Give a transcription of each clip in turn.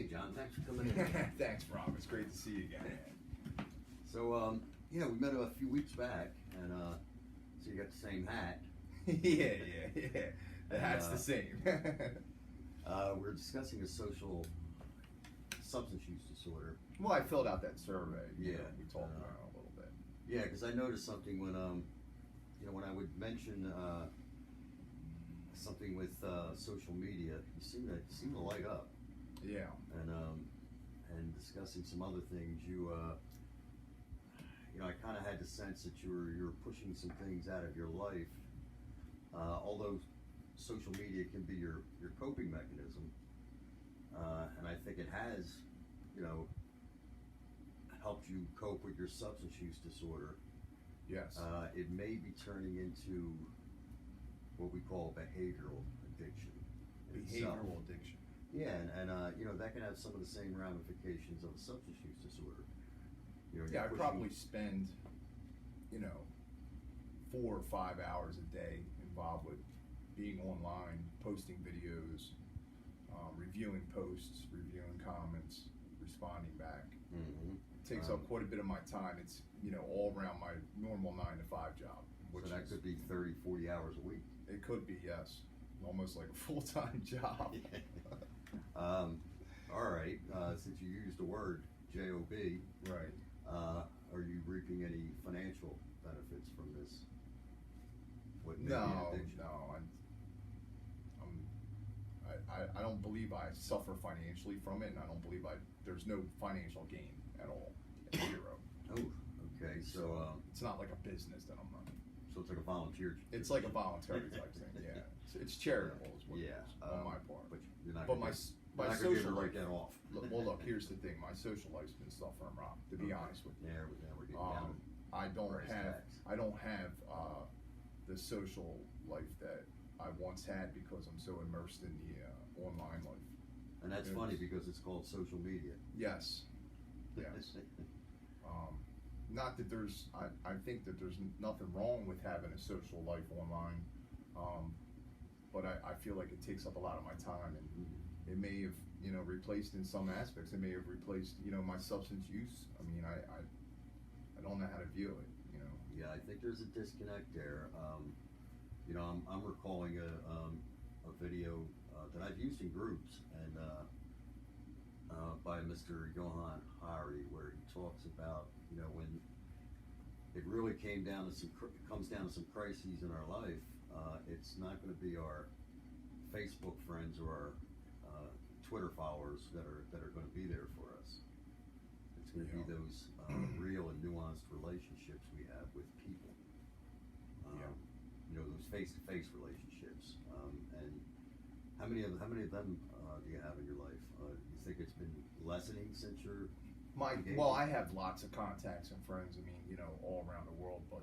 Hey, John, thanks for coming in. Thanks, Rob. It's great to see you again, man. So, we met a few weeks back, and so you got the same hat. Yeah. The hat's the same. We're discussing a social substance use disorder. Well, I filled out that survey. Yeah. We talked about it a little bit. Yeah, because I noticed something when when I would mention something with social media, you seem to light up. Yeah. And discussing some other things, I kind of had the sense that you're pushing some things out of your life. Although social media can be your coping mechanism, and I think it has, helped you cope with your substance use disorder. Yes. It may be turning into what we call behavioral addiction. Behavioral addiction. Yeah, and that can have some of the same ramifications of a substance use disorder. Yeah, I probably spend, 4 or 5 hours a day involved with being online, posting videos, reviewing posts, reviewing comments, responding back. Mm-hmm. It takes up quite a bit of my time. It's, all around my normal 9 to 5 job. So that could be 30, 40 hours a week. It could be, yes. Almost like a full-time job. All right, since you used the word job, Right. Are you reaping any financial benefits from this? What may be No, addiction? no. I don't believe I suffer financially from it, and I don't believe there's no financial gain at all. Zero. Oh, okay. So it's not like a business that I'm running. so it's like a volunteer. It's like a voluntary type thing. Yeah, it's charitable is what it Yeah, is on my part. But you're not. But gonna my you're not gonna be able social to write life. that off. Look, here's the thing. My social life's been suffering, Rob. To be honest with you. Yeah, we're getting down. I don't Brass have tacks. the social life that I once had because I'm so immersed in the online life. And that's funny because it's called social media. Yes. Yes. Not that I think that there's nothing wrong with having a social life online, but I feel like it takes up a lot of my time, and it may have replaced in some aspects. It may have replaced my substance use. I mean, I don't know how to view it. Yeah, I think there's a disconnect there. I'm recalling a video that I've used in groups, and by Mr. Johan Hari, where he talks about when it really comes down to some crises in our life. It's not going to be our Facebook friends or our Twitter followers that are going to be there for us. It's going to be those real and nuanced relationships we have with people. Those face-to-face relationships. And how many of them do you have in your life? You think it's been lessening since you're Well, I have lots of contacts and friends. I mean, all around the world, but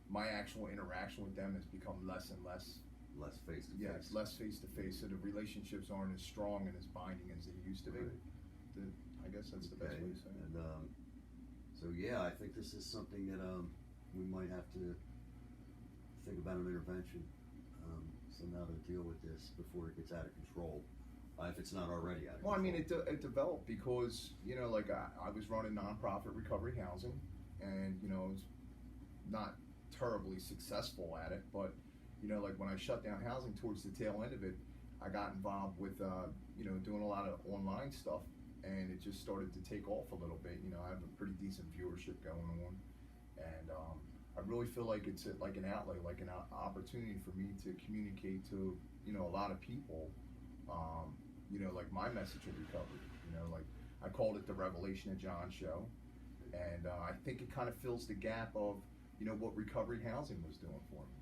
my actual interaction with them has become less and less. Less face-to-face. Yes, less face-to-face. So the relationships aren't as strong and as binding as they used to be. Right. I guess that's the best way to say it. And so yeah, I think this is something that we might have to think about an intervention somehow to deal with this before it gets out of control. If it's not already out of control. Well, I mean, it developed because, like I was running nonprofit recovery housing, and, I was not terribly successful at it, but, like when I shut down housing towards the tail end of it, I got involved with, doing a lot of online stuff, and it just started to take off a little bit. I have a pretty decent viewership going on, and I really feel like it's like an outlet, like an opportunity for me to communicate to, a lot of people, like my message of recovery. Like I called it the Revelation of John show, and I think it kind of fills the gap of, what recovery housing was doing for me.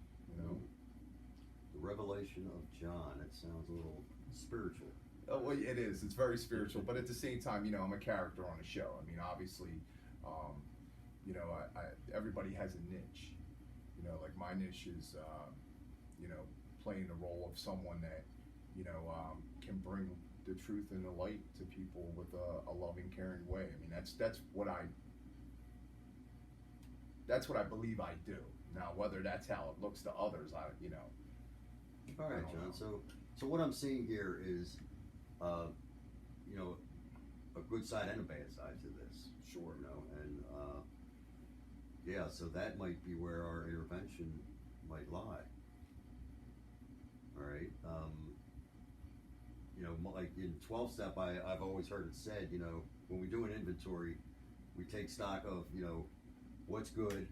The Revelation of John. It sounds a little spiritual. Oh, well, it is. It's very spiritual, but at the same time, I'm a character on a show. I mean, obviously, everybody has a niche. Like my niche is, playing the role of someone that, can bring the truth and the light to people with a loving, caring way. I mean, that's what I believe I do. Now, whether that's how it looks to others, All right, John. So what I'm seeing here is you know, a good side and a bad side to this. Sure. You know, and yeah, so that might be where our intervention might lie. All right. You know, like in 12-step, I've always heard it said, you know, when we do an inventory, we take stock of, you know, what's good,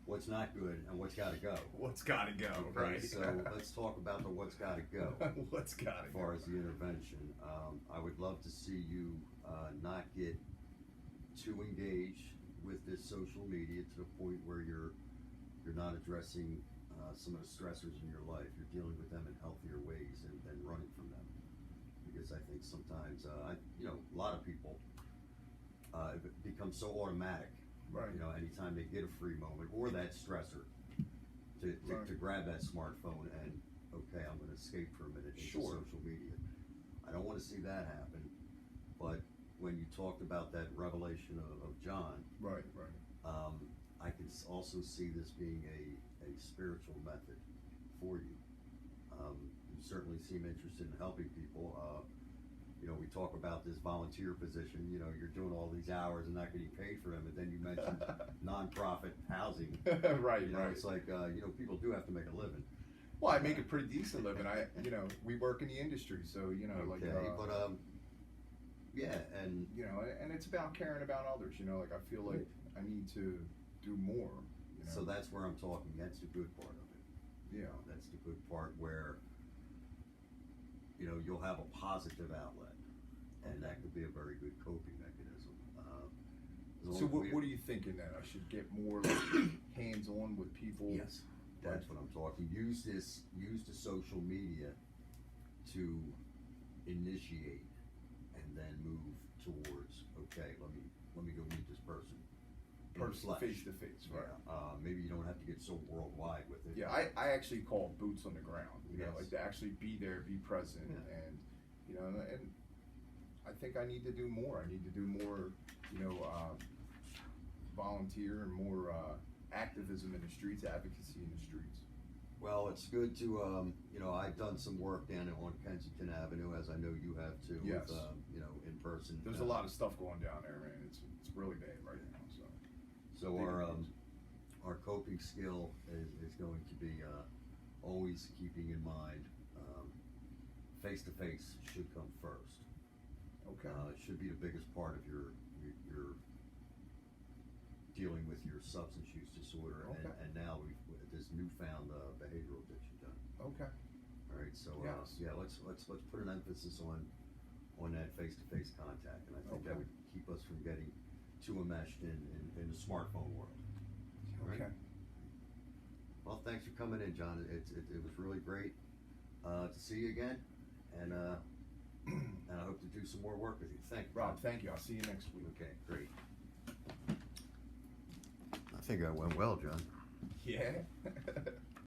what's not good, and what's got to go. What's got to go, Okay, right? So let's talk about the what's got to go. What's got to As far go. as the intervention, I would love to see you not get too engaged with this social media to the point where you're not addressing some of the stressors in your life. You're dealing with them in healthier ways than running from them. Because I think sometimes, you know, a lot of people it becomes so automatic. Right. You know, anytime they get a free moment or that stressor to grab that smartphone and, okay, I'm going to escape for a minute into Sure. social media. I don't want to see that happen. But when you talked about that revelation of John, Right. I can also see this being a spiritual method for you. You certainly seem interested in helping people. You know, we talk about this volunteer position, you know, you're doing all these hours and not getting paid for them, and then you mentioned nonprofit housing. Right. You know, it's like, you know, people do have to make a living. Well, I make a pretty decent living. You know, we work in the industry, so, you know, like, Okay, but, yeah, and, you know, and it's about caring about others, you know, like, I feel like I need to do more, you know. so that's where I'm talking, that's the good part of it. You Yeah. know, that's the good part where, you know, you'll have a positive outlet, and that could be a very good coping mechanism. So what are you thinking then? I should get more like hands-on with people? Yes, that's what I'm talking. Use the social media to initiate and then move towards, okay, let me go meet this person. in the flesh. Face to face, right? Yeah, maybe you don't have to get so worldwide with it. Yeah, I actually call it boots on the ground, you know, Yes. like to actually be there, be present, Yeah. and, you know, and I think I need to do more. I need to do more, you know, volunteer and more activism in the streets, advocacy in the streets. Well, it's good to, you know, I've done some work down on Kensington Avenue, as I know you have too. Yes. With, you know, in person. There's a lot of stuff going down there, man. It's really bad right now, so. So our coping skill is going to be always keeping in mind face to face should come first. Okay. It should be the biggest part of your dealing with your substance use disorder, Okay. and now we've this newfound behavioral addiction done. Okay. All right, so Yes. yeah, let's put an emphasis on that face-to-face contact, and I think that Okay. would keep us from getting too enmeshed in the smartphone world. All right? Okay. Well, thanks for coming in, John. It was really great to see you again, and I hope to do some more work with you. Thank you, Rob, thank you. I'll see you next week. Okay, great. I think I went well, John. Yeah.